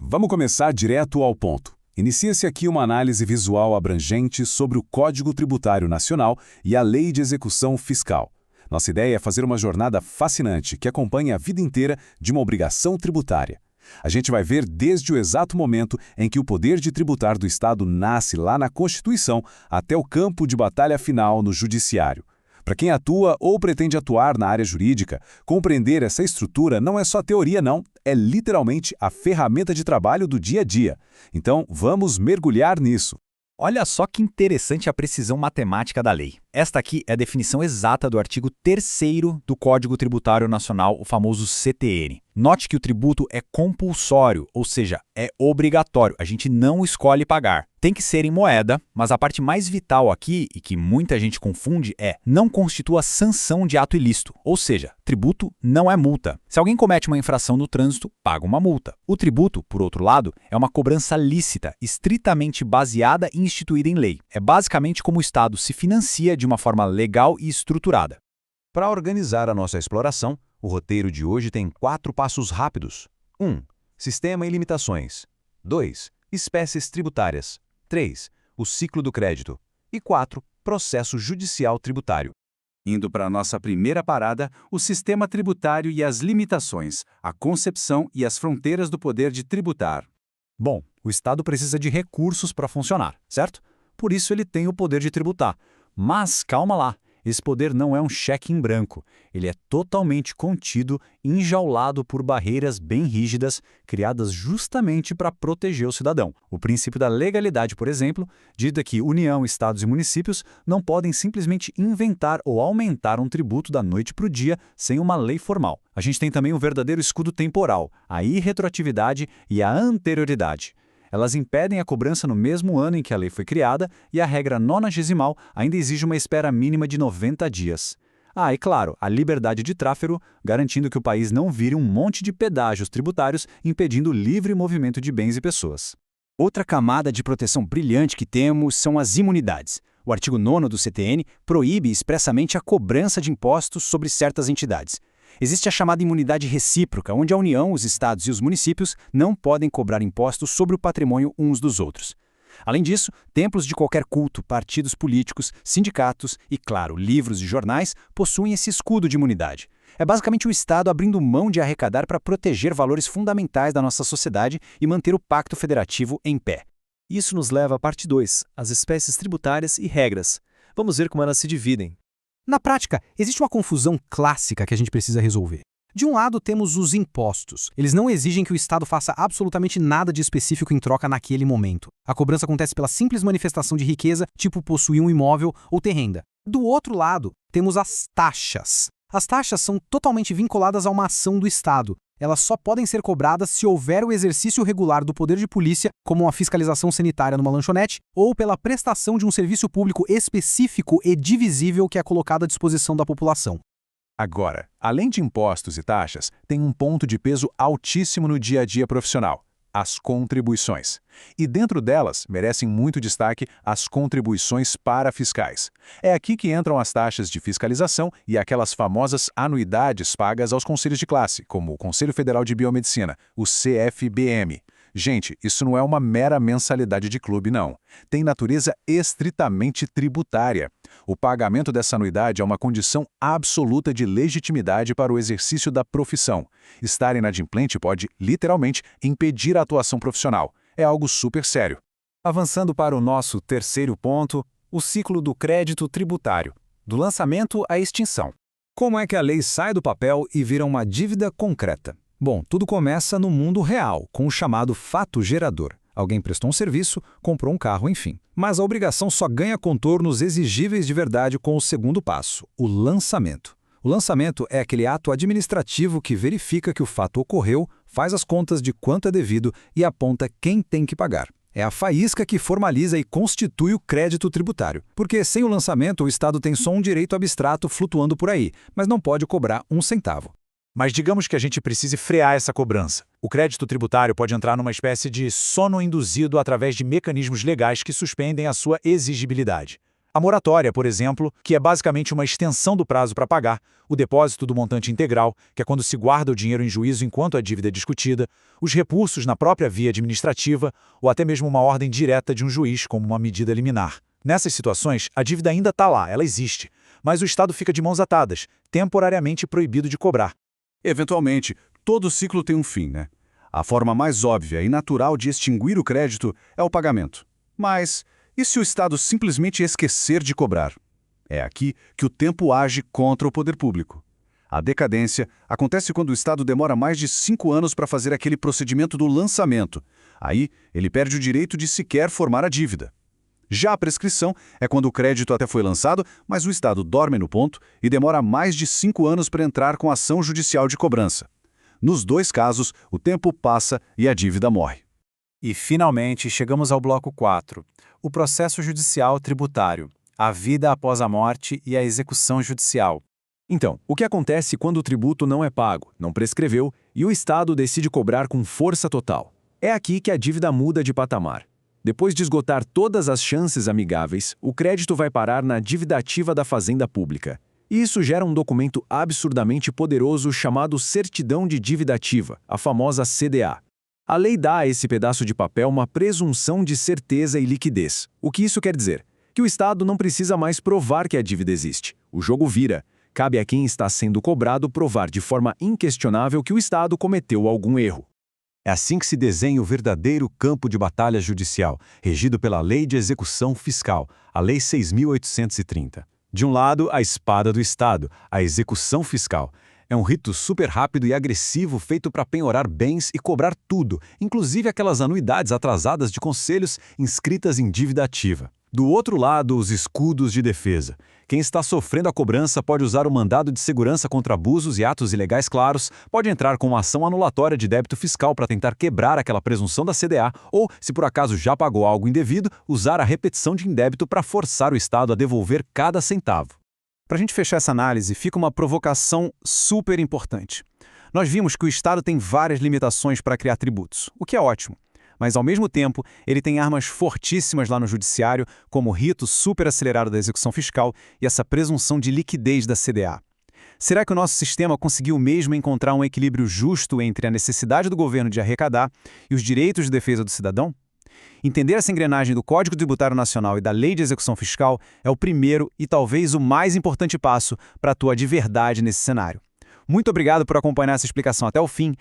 vamos começar direto ao ponto. Inicia-se aqui uma análise visual abrangente sobre o Código Tributário Nacional e a Lei de Execução Fiscal. Nossa ideia é fazer uma jornada fascinante que acompanha a vida inteira de uma obrigação tributária. A gente vai ver desde o exato momento em que o poder de tributar do Estado nasce lá na Constituição até o campo de batalha final no Judiciário. Para quem atua ou pretende atuar na área jurídica, compreender essa estrutura não é só teoria, não. É literalmente a ferramenta de trabalho do dia a dia. Então, vamos mergulhar nisso. Olha só que interessante a precisão matemática da lei. Esta aqui é a definição exata do artigo 3º do Código Tributário Nacional, o famoso CTN. Note que o tributo é compulsório, ou seja, é obrigatório, a gente não escolhe pagar. Tem que ser em moeda, mas a parte mais vital aqui, e que muita gente confunde, é não constitua sanção de ato ilícito, ou seja, tributo não é multa. Se alguém comete uma infração no trânsito, paga uma multa. O tributo, por outro lado, é uma cobrança lícita, estritamente baseada e instituída em lei. É basicamente como o Estado se financia de uma forma legal e estruturada. Para organizar a nossa exploração, o roteiro de hoje tem 4 passos rápidos. 1. Sistema e limitações. 2. Espécies tributárias. 3. O ciclo do crédito. E 4. Processo judicial tributário. Indo para a nossa primeira parada, o sistema tributário e as limitações, a concepção e as fronteiras do poder de tributar. Bom, o Estado precisa de recursos para funcionar, certo? Por isso ele tem o poder de tributar. Mas calma lá, esse poder não é um cheque em branco. Ele é totalmente contido, enjaulado por barreiras bem rígidas, criadas justamente para proteger o cidadão. O princípio da legalidade, por exemplo, dita que União, Estados e municípios não podem simplesmente inventar ou aumentar um tributo da noite para o dia sem uma lei formal. A gente tem também um verdadeiro escudo temporal, a irretroatividade e a anterioridade. Elas impedem a cobrança no mesmo ano em que a lei foi criada e a regra 90º ainda exige uma espera mínima de 90 dias. E claro, a liberdade de tráfego, garantindo que o país não vire um monte de pedágios tributários impedindo o livre movimento de bens e pessoas. Outra camada de proteção brilhante que temos são as imunidades. O artigo 9º do CTN proíbe expressamente a cobrança de impostos sobre certas entidades. Existe a chamada imunidade recíproca, onde a União, os estados e os municípios não podem cobrar impostos sobre o patrimônio uns dos outros. Além disso, templos de qualquer culto, partidos políticos, sindicatos e, claro, livros e jornais possuem esse escudo de imunidade. É basicamente o Estado abrindo mão de arrecadar para proteger valores fundamentais da nossa sociedade e manter o pacto federativo em pé. Isso nos leva à parte 2, as espécies tributárias e regras. Vamos ver como elas se dividem. Na prática, existe uma confusão clássica que a gente precisa resolver. De um lado, temos os impostos. Eles não exigem que o Estado faça absolutamente nada de específico em troca naquele momento. A cobrança acontece pela simples manifestação de riqueza, tipo possuir um imóvel ou ter renda. Do outro lado, temos as taxas. As taxas são totalmente vinculadas a uma ação do Estado. Elas só podem ser cobradas se houver o exercício regular do poder de polícia, como uma fiscalização sanitária numa lanchonete, ou pela prestação de um serviço público específico e divisível que é colocado à disposição da população. Agora, além de impostos e taxas, tem um ponto de peso altíssimo no dia a dia profissional: as contribuições. E dentro delas, merecem muito destaque as contribuições parafiscais. É aqui que entram as taxas de fiscalização e aquelas famosas anuidades pagas aos conselhos de classe, como o Conselho Federal de Biomedicina, o CFBM. Gente, isso não é uma mera mensalidade de clube, não. Tem natureza estritamente tributária. O pagamento dessa anuidade é uma condição absoluta de legitimidade para o exercício da profissão. Estar inadimplente pode, literalmente, impedir a atuação profissional. É algo super sério. Avançando para o nosso terceiro ponto, o ciclo do crédito tributário, do lançamento à extinção. Como é que a lei sai do papel e vira uma dívida concreta? Bom, tudo começa no mundo real, com o chamado fato gerador. Alguém prestou um serviço, comprou um carro, enfim. Mas a obrigação só ganha contornos exigíveis de verdade com o segundo passo, o lançamento. O lançamento é aquele ato administrativo que verifica que o fato ocorreu, faz as contas de quanto é devido e aponta quem tem que pagar. É a faísca que formaliza e constitui o crédito tributário. Porque sem o lançamento, o Estado tem só um direito abstrato flutuando por aí, mas não pode cobrar um centavo. Mas digamos que a gente precise frear essa cobrança. O crédito tributário pode entrar numa espécie de sono induzido através de mecanismos legais que suspendem a sua exigibilidade. A moratória, por exemplo, que é basicamente uma extensão do prazo para pagar, o depósito do montante integral, que é quando se guarda o dinheiro em juízo enquanto a dívida é discutida, os recursos na própria via administrativa ou até mesmo uma ordem direta de um juiz como uma medida liminar. Nessas situações, a dívida ainda está lá, ela existe, mas o Estado fica de mãos atadas, temporariamente proibido de cobrar. Eventualmente, todo ciclo tem um fim, né? A forma mais óbvia e natural de extinguir o crédito é o pagamento. Mas e se o Estado simplesmente esquecer de cobrar? É aqui que o tempo age contra o poder público. A decadência acontece quando o Estado demora mais de 5 anos para fazer aquele procedimento do lançamento. Aí, ele perde o direito de sequer formar a dívida. Já a prescrição é quando o crédito até foi lançado, mas o Estado dorme no ponto e demora mais de 5 anos para entrar com ação judicial de cobrança. Nos dois casos, o tempo passa e a dívida morre. E, finalmente, chegamos ao bloco 4, o processo judicial tributário, a vida após a morte e a execução judicial. Então, o que acontece quando o tributo não é pago, não prescreveu e o Estado decide cobrar com força total? É aqui que a dívida muda de patamar. Depois de esgotar todas as chances amigáveis, o crédito vai parar na dívida ativa da Fazenda Pública. E isso gera um documento absurdamente poderoso chamado Certidão de Dívida Ativa, a famosa CDA. A lei dá a esse pedaço de papel uma presunção de certeza e liquidez. O que isso quer dizer? Que o Estado não precisa mais provar que a dívida existe. O jogo vira. Cabe a quem está sendo cobrado provar de forma inquestionável que o Estado cometeu algum erro. É assim que se desenha o verdadeiro campo de batalha judicial, regido pela Lei de Execução Fiscal, a Lei 6.830. De um lado, a espada do Estado, a execução fiscal. É um rito super rápido e agressivo feito para penhorar bens e cobrar tudo, inclusive aquelas anuidades atrasadas de conselhos inscritas em dívida ativa. Do outro lado, os escudos de defesa. Quem está sofrendo a cobrança pode usar o mandado de segurança contra abusos e atos ilegais claros, pode entrar com uma ação anulatória de débito fiscal para tentar quebrar aquela presunção da CDA ou, se por acaso já pagou algo indevido, usar a repetição de indébito para forçar o Estado a devolver cada centavo. Para a gente fechar essa análise, fica uma provocação super importante. Nós vimos que o Estado tem várias limitações para criar tributos, o que é ótimo. Mas, ao mesmo tempo, ele tem armas fortíssimas lá no judiciário, como o rito super acelerado da execução fiscal e essa presunção de liquidez da CDA. Será que o nosso sistema conseguiu mesmo encontrar um equilíbrio justo entre a necessidade do governo de arrecadar e os direitos de defesa do cidadão? Entender essa engrenagem do Código Tributário Nacional e da Lei de Execução Fiscal é o primeiro e talvez o mais importante passo para atuar de verdade nesse cenário. Muito obrigado por acompanhar essa explicação até o fim